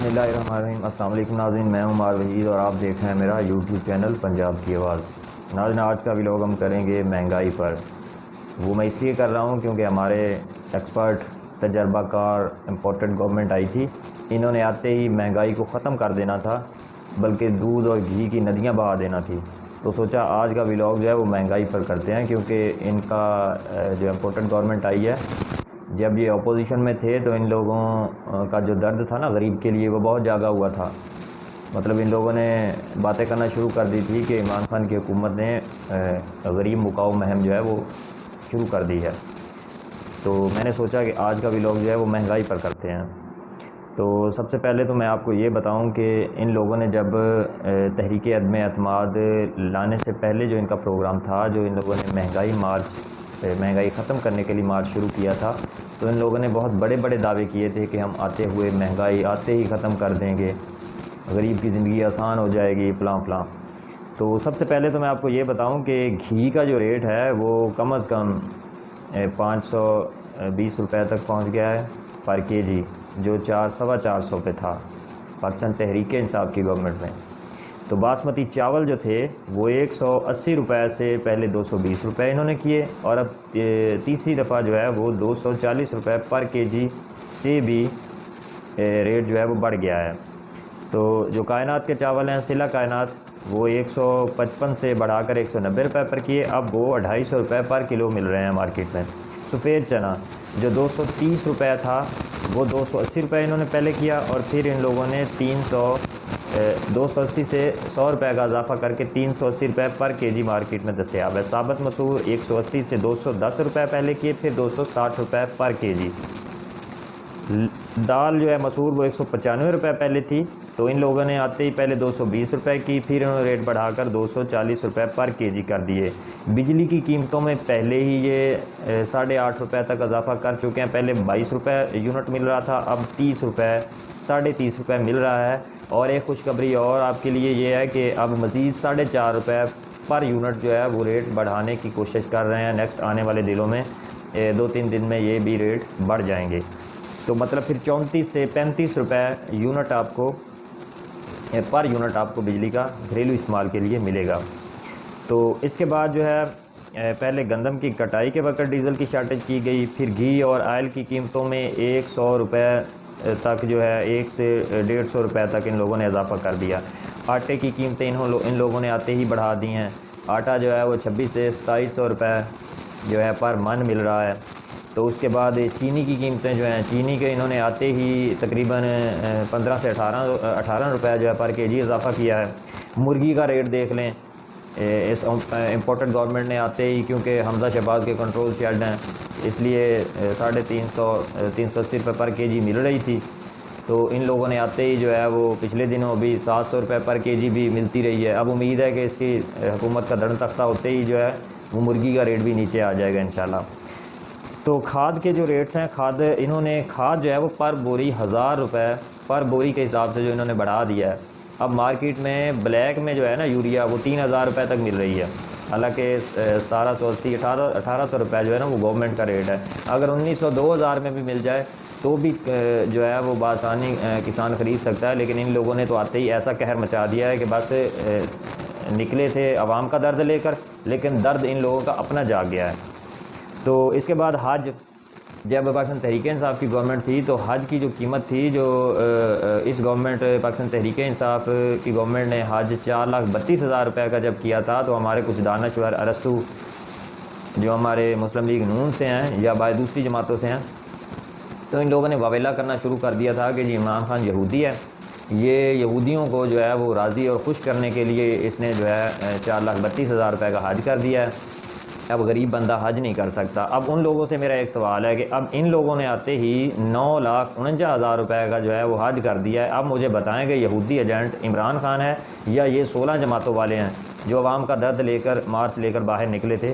बिस्मिल्लाहिर्रहमानिर्रहीम। अस्सलाम वालेकुम नाज़रीन, मैं उमर वहीद और आप देख रहे हैं मेरा यूट्यूब चैनल पंजाब की आवाज़। नाज़रीन, आज का व्लॉग हम करेंगे महंगाई पर। वो मैं इसलिए कर रहा हूँ क्योंकि हमारे एक्सपर्ट तजर्बाकार इम्पोर्टेंट गवर्नमेंट आई थी। इन्होंने आते ही महंगाई को ख़त्म कर देना था, बल्कि दूध और घी की नदियाँ बहा देना थी। तो सोचा आज का व्लॉग जो है वो महंगाई पर करते हैं, क्योंकि इनका जो इम्पोर्टेंट गवर्नमेंट आई है, जब ये अपोजिशन में थे तो इन लोगों का जो दर्द था ना गरीब के लिए, वो बहुत जागा हुआ था। मतलब इन लोगों ने बातें करना शुरू कर दी थी कि इमरान खान की हुकूमत ने गरीब मुकाओ मुहिम जो है वो शुरू कर दी है। तो मैंने सोचा कि आज का व्लॉग जो है वो महंगाई पर करते हैं। तो सबसे पहले तो मैं आपको ये बताऊं कि इन लोगों ने जब तहरीक अदम एतमाद लाने से पहले जो इनका प्रोग्राम था, जो इन लोगों ने महंगाई ख़त्म करने के लिए मार्च शुरू किया था, तो इन लोगों ने बहुत बड़े बड़े दावे किए थे कि हम आते हुए महंगाई आते ही ख़त्म कर देंगे, गरीब की ज़िंदगी आसान हो जाएगी, फ़लाँ फ़लाँ। तो सबसे पहले तो मैं आपको ये बताऊं कि घी का जो रेट है वो कम अज़ कम 520 रुपये तक पहुंच गया है पर केजी, जो 400-450 पे था पाकिस्तान तहरीक इंसाफ की गवर्नमेंट में। तो बासमती चावल जो थे वो 180 रुपये से पहले 220 रुपये इन्होंने किए, और अब तीसरी दफ़ा जो है वो 240 रुपये पर केजी से भी रेट जो है वो बढ़ गया है। तो जो कायनात के चावल हैं, सिला कायनात, वो 155 से बढ़ाकर 190 रुपये पर किए, अब वो 250 रुपये पर किलो मिल रहे हैं मार्केट में। सफ़ेद चना जो 230 रुपये था वो 280 रुपये इन्होंने पहले किया, और फिर इन लोगों ने 280 से 100 रुपये का इजाफा करके 380 रुपये पर केजी मार्केट में दस्तयाब है। साबत मसूर 180 से 210 रुपये पहले किए, फिर 260 रुपये पर केजी। दाल जो है मसूर वो 195 रुपये पहले थी, तो इन लोगों ने आते ही पहले 220 रुपये की, फिर इन्होंने रेट बढ़ाकर 240 रुपये पर केजी कर दिए। बिजली की कीमतों में पहले ही ये 8.5 रुपये तक इजाफा कर चुके हैं। पहले 22 रुपये यूनिट मिल रहा था, अब 30 रुपये 30.5 रुपये मिल रहा है। और एक खुशखबरी और आपके लिए ये है कि अब मज़ीद 4.5 रुपये पर यूनिट जो है वो रेट बढ़ाने की कोशिश कर रहे हैं। नेक्स्ट आने वाले दिनों में 2-3 दिन में ये भी रेट बढ़ जाएंगे। तो मतलब फिर 34 से 35 रुपये यूनिट आपको पर यूनिट आपको बिजली का घरेलू इस्तेमाल के लिए मिलेगा। तो इसके बाद जो है पहले गंदम की कटाई के वक्त डीज़ल की शार्टेज की गई, फिर घी और आयल की कीमतों में 100 रुपये तक जो है 1 से 150 रुपये तक इन लोगों ने इजाफा कर दिया। आटे की कीमतें इन लोगों ने आते ही बढ़ा दी हैं। आटा जो है वो 26 से 2700 रुपये जो है पर मन मिल रहा है। तो उसके बाद चीनी की कीमतें जो हैं, चीनी के इन्होंने आते ही तकरीबन 15 से 18 रुपये जो है पर केजी इजाफा किया है। मुर्गी का रेट देख लें, इस इम्पोर्टेंट गवर्नमेंट ने आते ही, क्योंकि हमजा शहबाज के कंट्रोल शेड हैं, इसलिए 380 रुपये पर केजी मिल रही थी। तो इन लोगों ने आते ही जो है वो पिछले दिनों भी 700 रुपये पर केजी भी मिलती रही है। अब उम्मीद है कि इसकी हुकूमत का दड़ तख्ता होते ही जो है वो मुर्गी का रेट भी नीचे आ जाएगा इंशाल्लाह। तो खाद के जो रेट्स हैं, खाद जो है वो पर बोरी 1000 रुपये पर बोरी के हिसाब से जो इन्होंने बढ़ा दिया है। अब मार्केट में ब्लैक में जो है ना यूरिया, वो 3000 रुपये तक मिल रही है। हालांकि 1800 रुपये जो है ना वो गवर्नमेंट का रेट है। अगर 1900-2000 में भी मिल जाए तो भी जो है वो बासानी किसान ख़रीद सकता है। लेकिन इन लोगों ने तो आते ही ऐसा कहर मचा दिया है कि बस निकले थे आवाम का दर्द लेकर, लेकिन दर्द इन लोगों का अपना जाग गया है। तो इसके बाद हज, जब पाकिस्तान तहरीक इंसाफ की गवर्नमेंट थी तो हज की जो कीमत थी, जो इस गवर्नमेंट पाकिस्तान तहरीक इंसाफ की गवर्नमेंट ने हज 4,32,000 रुपये का जब किया था, तो हमारे कुछ दानश्वर अरस्तु जो हमारे मुस्लिम लीग नून से हैं या बाय दूसरी जमातों से हैं, तो इन लोगों ने वावेला करना शुरू कर दिया था कि जी इमरान खान यहूदी है, ये यहूदियों को जो है वो राज़ी और खुश करने के लिए इसने जो है 4,32,000 रुपये का हज कर दिया है। अब गरीब बंदा हज नहीं कर सकता। अब उन लोगों से मेरा एक सवाल है कि अब इन लोगों ने आते ही 9,49,000 रुपये का जो है वो हज कर दिया है। अब मुझे बताएं कि यहूदी एजेंट इमरान खान है या ये 16 जमातों वाले हैं जो आवाम का दर्द लेकर मार्च लेकर बाहर निकले थे।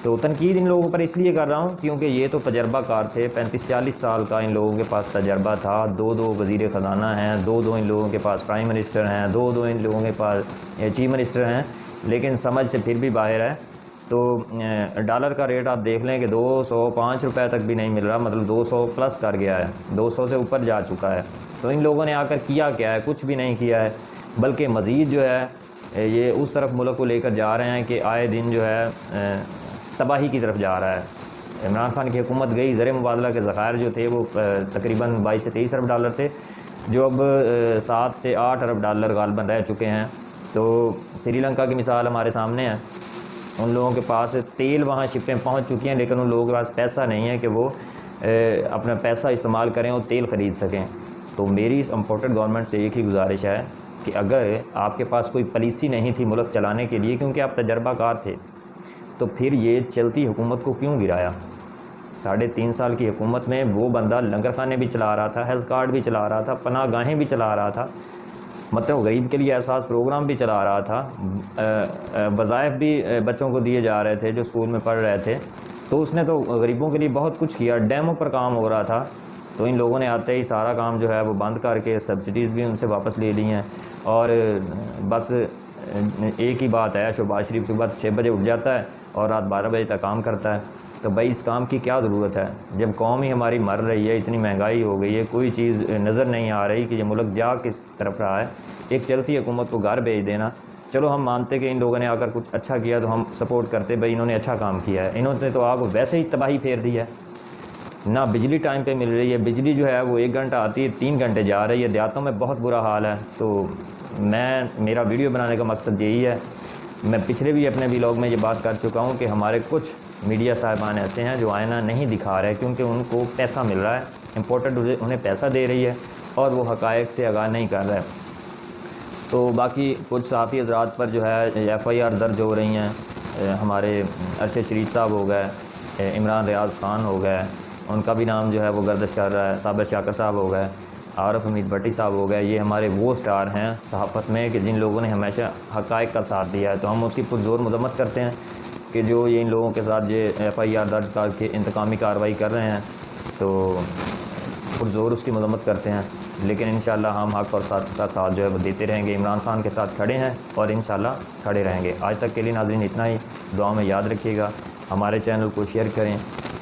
तो तनकीद इन लोगों पर इसलिए कर रहा हूँ क्योंकि ये तो तजर्बाकार थे, 35-40 साल का इन लोगों के पास तजर्बा था। 2 वज़ीर ख़जाना हैं, 2 इन लोगों के पास प्राइम मिनिस्टर हैं, 2 इन लोगों के पास चीफ मिनिस्टर हैं, लेकिन समझ से फिर भी बाहर है। तो डॉलर का रेट आप देख लें कि 205 रुपये तक भी नहीं मिल रहा, मतलब 200 प्लस कर गया है, 200 से ऊपर जा चुका है। तो इन लोगों ने आकर किया क्या है? कुछ भी नहीं किया है, बल्कि मज़ीद जो है ये उस तरफ मुल्क को लेकर जा रहे हैं कि आए दिन जो है तबाही की तरफ जा रहा है। इमरान खान की हुकूमत गई, ज़र मुबादला के ज़खायर जो थे वो तकरीबन 22 से 23 अरब डॉलर थे, जो अब 7 से 8 अरब डॉलर गालबन रह चुके हैं। तो श्रीलंका की मिसाल हमारे सामने है, उन लोगों के पास तेल वहाँ शिपें पहुँच चुकी हैं, लेकिन उन लोगों के पास पैसा नहीं है कि वो अपना पैसा इस्तेमाल करें और तेल ख़रीद सकें। तो मेरी इस इम्पोर्टेड गवर्नमेंट से एक ही गुजारिश है कि अगर आपके पास कोई पॉलिसी नहीं थी मुल्क चलाने के लिए, क्योंकि आप तजर्बाकार थे, तो फिर ये चलती हुकूमत को क्यों गिराया? 3.5 साल की हुकूमत में वो बंदा लंगर खाने भी चला रहा था, हेल्थ कार्ड भी चला रहा था, पनाह गाहें भी चला रहा था, मतलब गरीब के लिए एहसास प्रोग्राम भी चला रहा था, वज़ाइफ भी बच्चों को दिए जा रहे थे जो स्कूल में पढ़ रहे थे। तो उसने तो गरीबों के लिए बहुत कुछ किया, डैमों पर काम हो रहा था। तो इन लोगों ने आते ही सारा काम जो है वो बंद करके सब्सिडीज़ भी उनसे वापस ले ली हैं। और बस एक ही बात है, शहबाज शरीफ सुबह 6 बजे उठ जाता है और रात 12 बजे तक काम करता है। तो भाई इस काम की क्या ज़रूरत है, जब कौम ही हमारी मर रही है, इतनी महंगाई हो गई है, कोई चीज़ नज़र नहीं आ रही कि ये मुल्क जा किस तरफ रहा है। एक चलती हुकूमत को घर भेज देना, चलो हम मानते कि इन लोगों ने आकर कुछ अच्छा किया तो हम सपोर्ट करते, भाई इन्होंने अच्छा काम किया है। इन्होंने तो आपको वैसे ही तबाही फेर दी है, ना बिजली टाइम पे मिल रही है, बिजली जो है वो 1 घंटा आती है, 3 घंटे जा रही है, देहातों में बहुत बुरा हाल है। तो मेरा वीडियो बनाने का मकसद यही है। मैं पिछले भी अपने व्लॉग में ये बात कर चुका हूँ कि हमारे कुछ मीडिया साहिबान ऐसे हैं जो आईना नहीं दिखा रहे, क्योंकि उनको पैसा मिल रहा है, इम्पोर्टेड उन्हें पैसा दे रही है और वो हक़ाइक़ से आगाह नहीं कर रहे। तो बाकी कुछ सहाफ़ी हज़रात पर जो है FIR दर्ज हो रही हैं, हमारे अरशद शरीफ साहब हो गए, इमरान रियाज ख़ान हो गए, उनका भी नाम जो है वो गर्दिश कर रहा है, साबिर शाकर साहब हो गए, आरफ हमीद भट्टी साहब हो गए। ये हमारे वो स्टार हैं सहाफ़त में कि जिन लोगों ने हमेशा हक़ाइक़ का साथ दिया है। तो हम उसकी पुरज़ोर मज़म्मत करते हैं कि जो ये इन लोगों के साथ ये FIR दर्ज करके इंतकामी कार्रवाई कर रहे हैं, तो पुरज़ोर उसकी मज़म्मत करते हैं। लेकिन इंशाअल्लाह हम हक़ और साथ का साथ जो है वो देते रहेंगे, इमरान खान के साथ खड़े हैं और इंशाअल्लाह खड़े रहेंगे। आज तक के लिए नाज़रीन इतना ही, दुआ में याद रखिएगा, हमारे चैनल को शेयर करें,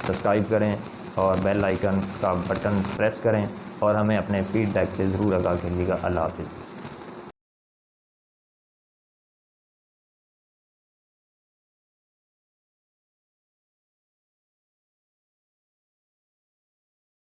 सब्सक्राइब करें और बेल आइकन का बटन प्रेस करें और हमें अपने फ़ीडबैक से ज़रूर आगाह कीजिएगा। अल्लाह हाफ़िज़।